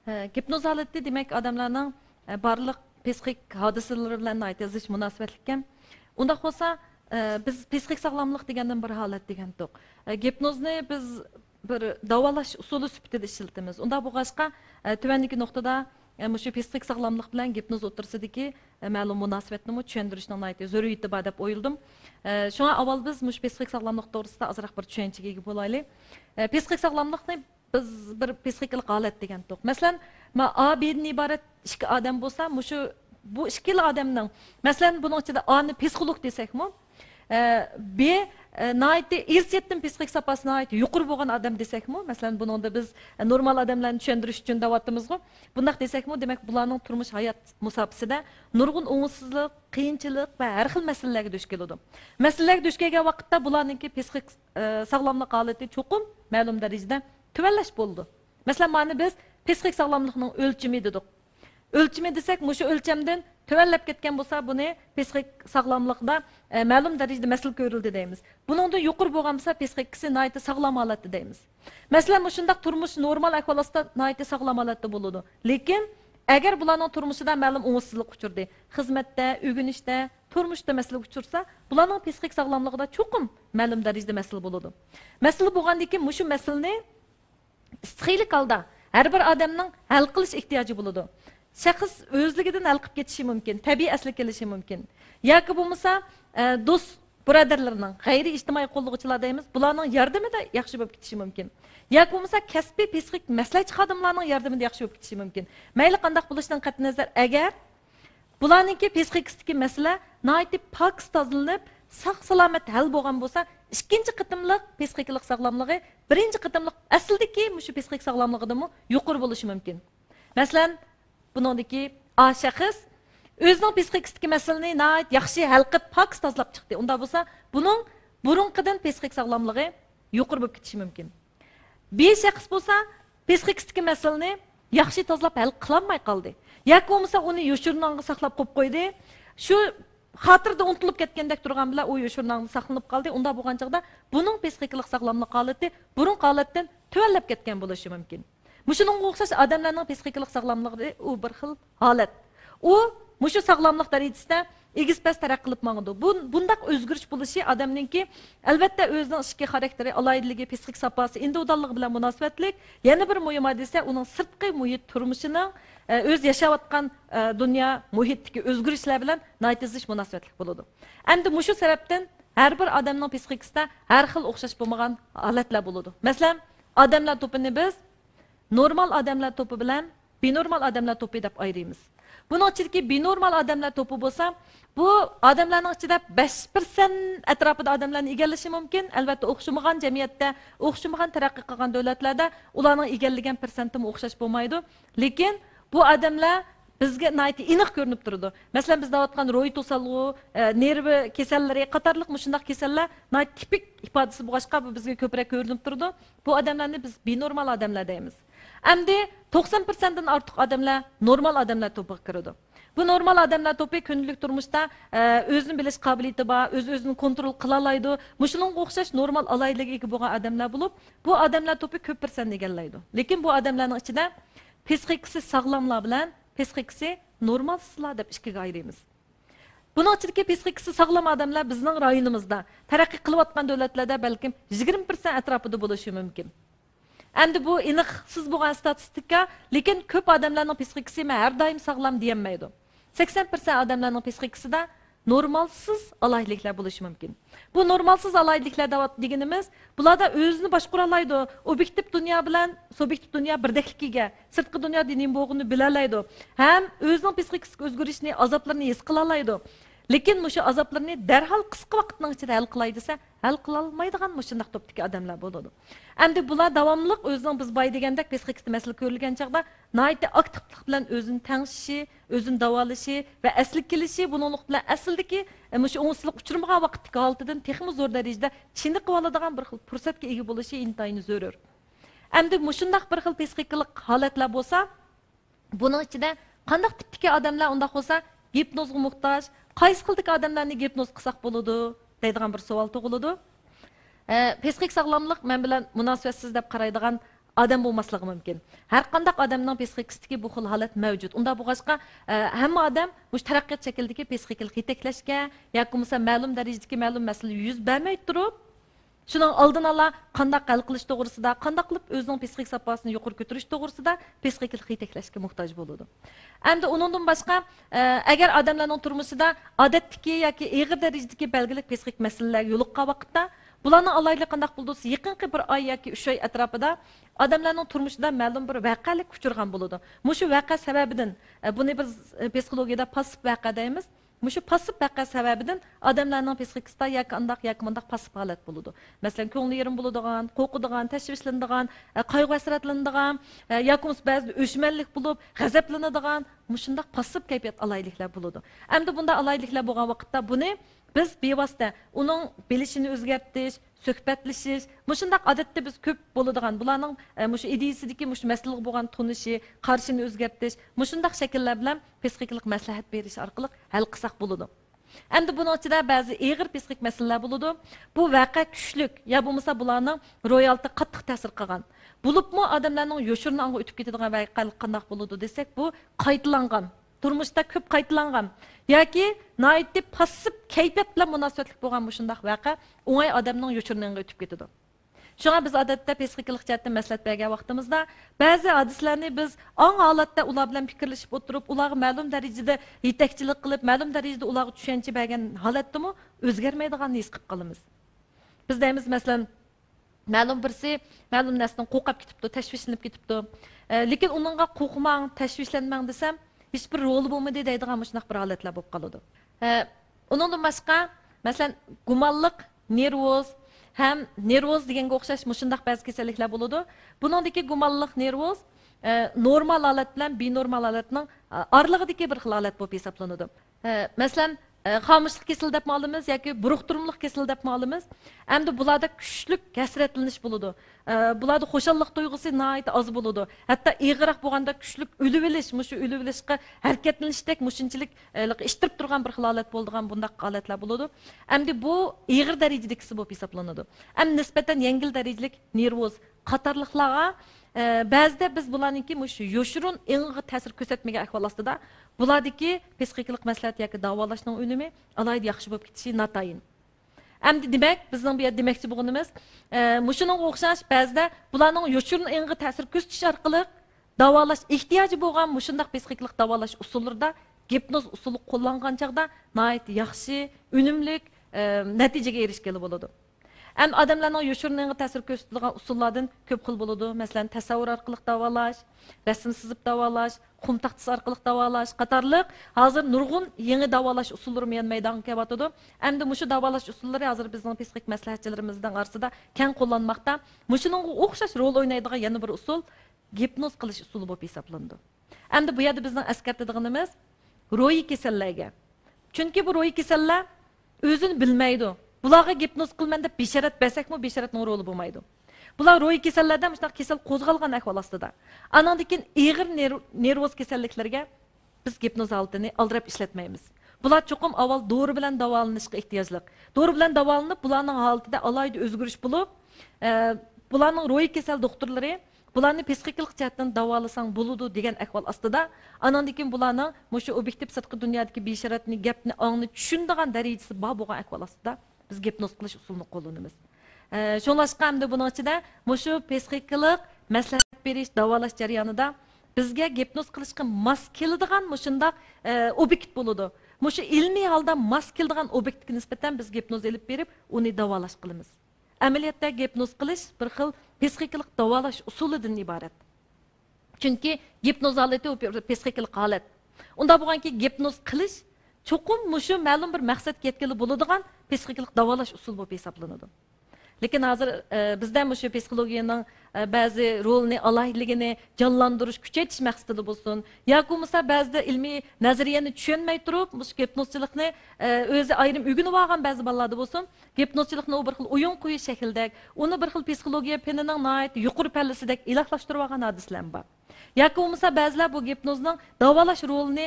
Gipnoz holati demak odamlarning barliq psixik hodisalari bilan aytizish munosabatlikkan. Unda bo'lsa biz psixik sog'lomlik degandan bir holat degandik. Gipnozni biz bir davolash usuli sifatida ishlatamiz. Unda bo'lg'achqa tuvandagi nuqtada shu psixik sog'lomlik bilan gipnoz o'tirsidagi ma'lum munosabatni tushuntirishning zaruriyati bor deb o'yladim. Shunga avval biz shu psixik sog'lomlik to'g'risida ozroq bir tushunchaga ega bo'laylik. Psixik sog'lomlikni biz bir psixikalik holat degandik. Masalan, A, B'dan iborat ikki odam bo'lsa, bu ikkala odamning, masalan, buning ichida A'ni psixolog desakmi, B naiti irsiyatdan psixik sapasına ait yuqur bo'lgan odam desakmi, masalan, buningda biz normal odamlarni tushuntirish uchun da'vatimizmi, bundaq desakmi, demak, bularning turmush hayot musofasida nurg'un o'ngsizlik, qiyinchilik va har xil masalalarga duch keladi. Masalalarga duch kelgan vaqtda bularningki psixik sog'lomlik holati cho'qim ma'lum darajada tuvanlash bo'ldi. Masalan, mana biz psixik sog'lomlikning o'lchimi dedik. Ölçümü desek, muşu ölçemden tövellep ketken bolsa, bunu psixik sağlamlıqda ma'lum darajada masal ko'rildi deymiz. Buningda yuqur bo'lgan bolsa, psixikisi nihoyatda sog'lom holatda deymiz. Masalan, mushundaq turmush normal ahvolda nihoyatda sog'lom holatda bo'ladi. Lekin agar bularning turmushida ma'lum o'ngsizlik uchurdi, xizmatda, o'rganishda, turmushda masal uchursa, bularning psixik sog'lomligida cho'qim ma'lum darajada masal bo'ladi. Masal bo'lgandan keyin mushu masalni istiqlik holda har bir odamning hal qilish ehtiyoji bo'ladi. Şəxs özlüğüdən hal qilib ketishi mumkin, tabiiy asli kelishi mumkin. Yoki bo'lmasa, do'st birodarlarning, g'ayri ijtimoiy qo'llovchilar deymiz, bularning yordamida yaxshi bo'lib ketishi mumkin. Yoki bo'lmasa, kasbiy psixik maslahatchi xodimlarning yordamida yaxshi bo'lib ketishi mumkin. Mayli qanday bo'lishidan qat'iy nazar, agar bularningki psixikistiki masala nihoyatda pok tozalanib, sog' salomat hal bo'lgan bo'lsa, ikkinchi qitimliq psixiklik sog'lomligi birinchi qitimliq aslidagi shu psixik sog'lomligidan yuqori bo'lishi mumkin. Masalan, buningdagi A shaxs o'zining psixikistiki masalani nihoyat yaxshi hal qilib pok tozalab chiqdi. Unda bo'lsa, buning burunqidan psixik sog'lomligi yuqori bo'lib ketishi mumkin. B shaxs bo'lsa, psixikistiki masalani yaxshi tozalab hal qilolmay qoldi. Yoki bo'lmasa, uni yoshurnonga saqlab qo'yib qo'ydi. Shu xotirda unutilib ketgandek turgan bilan u yoshurnonga saqlanib qoldi. Unda bo'lgan chaqda buning psixiklik sog'lomlik holati burun holatdan tuvallab ketgan bo'lishi mumkin. Muşunun o'xshash odamlarning psixiklik sog'lomligi u bir xil holat. U mushu sog'lomlik darajasida egizpas taraqqiy qilib mangdi. Bundaq o'zgarish bo'lishi odamningki albatta o'zining ichki xarakteri, aloyidligi, psixik sapasi, individualligi bilan munosabatlik. Yana bir muhim hodisa uning sirtqi muhit turmushining o'z yashayotgan dunyo muhitdagi o'zgarishlar bilan naytizish munosabatlik bo'ladi. Endi mushu sababdan har bir odamning psixikasida har xil o'xshash bo'lmagan holatlar bo'ladi. Masalan, odamlar to'pini biz normal odamlar to'pi bilan binormal odamlar to'pi deb ayıramiz. Bunun ichidagi binormal odamlar to'pi bo'lsa, bu odamlarning ichida 5% atrofida odamlarni egallashi mumkin. Albatta, o'xshamagan jamiyatda, o'xshamagan taraqqiy qilgan davlatlarda ularning egallagan persentimi o'xshash bo'lmaydi. Lekin bu odamlar bizga nihoyat aniq ko'rinib turadi. Masalan, bizda o'tgan ro'y to'salg'i, nervi kasallari qatorliq mushundaq kasallar nihoyat tipik ifodasi bo'lg'achqa bu bizga ko'proq ko'rinib turadi. Bu odamlarni biz binormal odamlar deymiz. Endi 90%dan ortiq odamlar normal odamlar to'piga kiradi. Bu normal odamlar to'pi kunlik turmushda o'zini bilish qobiliyati bor, o'z-o'zini kontrol qila oladi. Mushunga o'xshash normal aloyidligiga bo'lgan odamlar bo'lib, bu odamlar to'pi ko'p persent egallaydi. Lekin bu odamlarning ichida psixikasi sog'lomlar bilan psixikasi normalsizlar deb ikkiga ayiramiz. Buning ichidagi psixikasi sog'lom odamlar bizning rayonimizda, taraqqiy qilayotgan davlatlarda balkim 20% atrofida bo'lishi mumkin. Endi bu aniqsiz bo'lgan statistika, lekin ko'p odamlarning psixikasi har doim sog'lom deyilmaydi. 80% odamlarning psixikasida normalsiz aloyidliklar bo'lishi mumkin. Bu normalsiz aloyidliklar deganimiz, bularda o'zini boshqara oladi. Obyektiv dunyo bilan subyektiv dunyo birdekligiga, sirtqi dunyo diniy bo'lganini bila oladi. Ham o'zining psixikasini o'zgarishini, azoblarini his qila oladi. Lekin mushu azoblarni darhol qisqa vaqtning ichida hal qilay desa, hal qila olmaydigan mushundaq topdagi odamlar bo'ladi. Endi bular davomliq o'zining biz boy degandek psixikasida masala ko'rilgan chaqda nihoyatda aktivlik bilan o'zini tangshishi, o'zini davolashi va asli kelishi buninglik bilan asldagi mushu o'ngsizlik uchirmagan vaqtdagi holatidan texmi zo'r darajada chiniqib oladigan bir xil fursatga ega bo'lishi intayin zarur. Endi mushundaq bir xil psixikalik holatlar bo'lsa, buning ichida qanday tipdagi odamlar unda bo'lsa gipnozga muhtoj, qaysi xildagi odamlarni gipnoz qilsak bo'ladi deydigan bir savol tug'iladi. Psixik sog'lomlik men bilan munosabatsiz deb qaraydigan adam bo'lmasligi mumkin. Har qanday odamning psixikasidagi bu xil holat mavjud. Unda bo'lg'achqa hamma odam mush taraqqiyot shaklidagi psixikalik yetaklashga yoki bo'lmasa ma'lum darajadagi ma'lum masala yuz bermay turib, shuning oldin ola qanday hal qilish to'g'risida, qanday qilib o'zining psixik sapasini yuqori ko'tarish to'g'risida psixikalik yetaklashga muhtoj bo'ladi. Endi undan boshqa agar odamlarning turmushida odatdagi yoki og'ir darajadagi belgilik psixik masalalar yo'liqqan vaqtda bularning alayli qanday bo'lsa yaqinqi bir oy yoki 3 oy atrofida odamlarning turmushida ma'lum bir voqelik uchirgan bo'ladi. Mushu voqea sababidan buni biz psixologiyada passiv voqea deymiz. Mushu passiv voqea sababidan odamlarning psixikasida yoki andaq yoki mundaq passiv holat bo'ladi. Masalan, ko'ngli yerim bo'ladigan, qo'rqadigan, tashvishlanadigan, qayg'u-hasratlanadigan yoki ba'zi o'chmanlik bo'lib, g'azablanadigan, mushundaq passiv kayfiyat alayliklar bo'ladi. Endi bunda alayliklar bo'lgan vaqtda buni biz bevosita uning bilishini o'zgartirish, suhbatlashish, mushundaq odatda biz ko'p bo'ladigan bularning mushu ideyasidagi mushu masalaga bo'lgan tunishi, qarshini o'zgartirish, mushundaq shakllar bilan psixikalik maslahat berish orqali hal qilsak bo'ladi. Endi buning ichida ba'zi og'ir psixik masalalar bo'ladi. Bu voqea kuchlik, ya bo'lmasa bularning ro'yalti qattiq ta'sir qilgan. Bo'libmi odamlarning yo'shirini anga o'tib ketadigan voqealar qanday bo'ladi desak, bu qaytalangan turmushda ko'p qaytalangan yoki noiti passiv kayfiyat bilan munosabatli bo'lgan mushundaq voqea o'ngay odamning yo'shiriniga o'tib ketadi. Shunga biz odatda psixikalik jihatdan maslahat bergan vaqtimizda ba'zi hadislarni biz ong holatda ular bilan fikrlashib o'tirib, ularga ma'lum darajada yetakchilik qilib, ma'lum darajada ularga tushuncha bergan holatdami o'zgarmaydiganini his qilib qolamiz. Biz deymiz masalan ma'lum birisi ma'lum narsadan qo'rqib ketibdi, tashvishlanib ketibdi. Lekin uningga qo'rqmang, tashvishlanmang desam hiç bir rol bo'lmaydi deydigan shunday bir holatlar bo'lib qoladi. Undan boshqa, masalan, gumonliq, nervoz, ham nervoz deganga o'xshash shunday ba'zi kasalliklar bo'ladi. Buningdagi gumonliq, nervoz normal holat bilan benormal holatning oralig'idagi bir xil holat bo'lib hisoblanadi. Masalan, xomishlik kasali deb olamiz yoki buruqturumlik kasali deb olamiz. Endi bularda kuchlik hasratlanish bo'ladi. Bularda xo'shallik tuyg'usi nihoyat oz bo'ladi. Hatto ig'roq bo'lganda kuchlik o'lib olish, mushu o'lib olishga harakatlanishdek mushunchalik ishtirib turgan bir holat bo'ldigan bunday holatlar bo'ladi. Endi bu ig'ir darajadagisi bo'lib hisoblanadi. Ham nisbatan yengil darajalik nervoz qatorliqlarga ba'zida biz bularniki mushu yo'shirun eng'i ta'sir ko'rsatmagan ahvol ostida bulardagi psixikalik maslahat yoki davolashning unumi alayda yaxshi bo'lib ketishi notayin. Endi demak, bizning bu yerda demoqchi bo'lganimiz, mushuning o'xshash ba'zida bularning yo'shirun eng'i ta'sir ko'rsatish orqali davolash ehtiyoji bo'lgan mushundaq psixikalik davolash usullarida gipnoz usuli qo'llangan chaqda nihoyat yaxshi, unumli natijaga erishgan bo'ladi. Hem adamlarning yo'shiriniga ta'sir ko'rsatilgan usullardan ko'p xil bo'ladi. Masalan, tasavvur orqali davolash, rasm sızib davolash, qum taxtasi orqali davolash qatorliq hozir nurg'un yangi davolash usullari maydonga kelyotidi. Endi mushu davolash usullari hozir bizning psixik maslahatchilarimizning orasida keng qo'llanmoqda. Mushuning o'xshash rol o'ynaydigan yana bir usul gipnoz qilish usuli bo'lib hisoblanadi. Endi bu yerda bizning askartadiganimiz ro'yi kasallarga. Chunki bu ro'yi kasallar o'zini bilmaydi. Bularga gipnoz qilman deb bisharat bersakmi, bisharatning roli bo'lmaydi. Bular ro'y kasallardan shunday kasal qo'zg'algan ahvol ostida. Anandan og'ir nervoz kasalliklarga biz gipnoz holatini aldirab ishlatmaymiz. Bular cho'qim avval dori bilan davolanishga ehtiyojli. Dori bilan davolanib, bularning holatida alayda o'zgarish bo'lib, bularning ro'y kasal doktorlari bularni psixikalik jihatdan davolasang bo'ladi degan ahvol ostida, anandan bularning mushu obyektiv sirtqi dunyodagi bisharatni, gapni, ongni tushunadigan darajasi bor bo'lgan ahvol ostida biz gipnoz qilish usulini qo'llanamiz. Shunlashqa hamda buning ichida mushu psixikalik maslahat berish, davolash jarayonida bizga gipnoz qilishga mos keladigan mushundaq obyekt bo'ladi. Mushu ilmiy holda mos keladigan obyektga nisbatan biz gipnoz elib berib, uni davolash qilamiz. Amaliyotda gipnoz qilish bir xil psixikalik davolash usulidan iborat. Chunki gipnoz holati psixikalik holat. Unda bo'lganki gipnoz qilish cho'qim mushu ma'lum bir maqsadga yetkazib bo'ladigan psixikalik davolash usuli bo'lib hisoblanadi. Lekin hozir bizda mushu psixologiyaning ba'zi rolini, alohidligini jonlantirish, kuchaytirish maqsadida bo'lsin, yoki bo'lmasa ba'zida ilmiy nazariyani tushunmay turib, mushu gipnozchilikni o'zi ayrim o'rganib olgan ba'zi bolalarda bo'lsin, gipnozchilikni bir xil o'yin qo'yish shaklidagi, uni bir xil psixologiya fanining nihoyat yuqori pallasidagi ilohlashtirib olgan hadislar bor. Yoki bo'lmasa ba'zilar bu gipnozning davolash rolini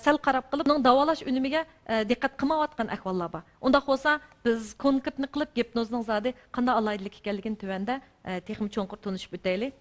sal qarab qilib, uning davolash unumiga diqqat qilmayotgan ahvollar bor. Unda bo'lsa biz konkretni qilib gipnozning zodi qanday alohidlik ekanligini tuvanda texnik cho'nqur tunishib o'taylik.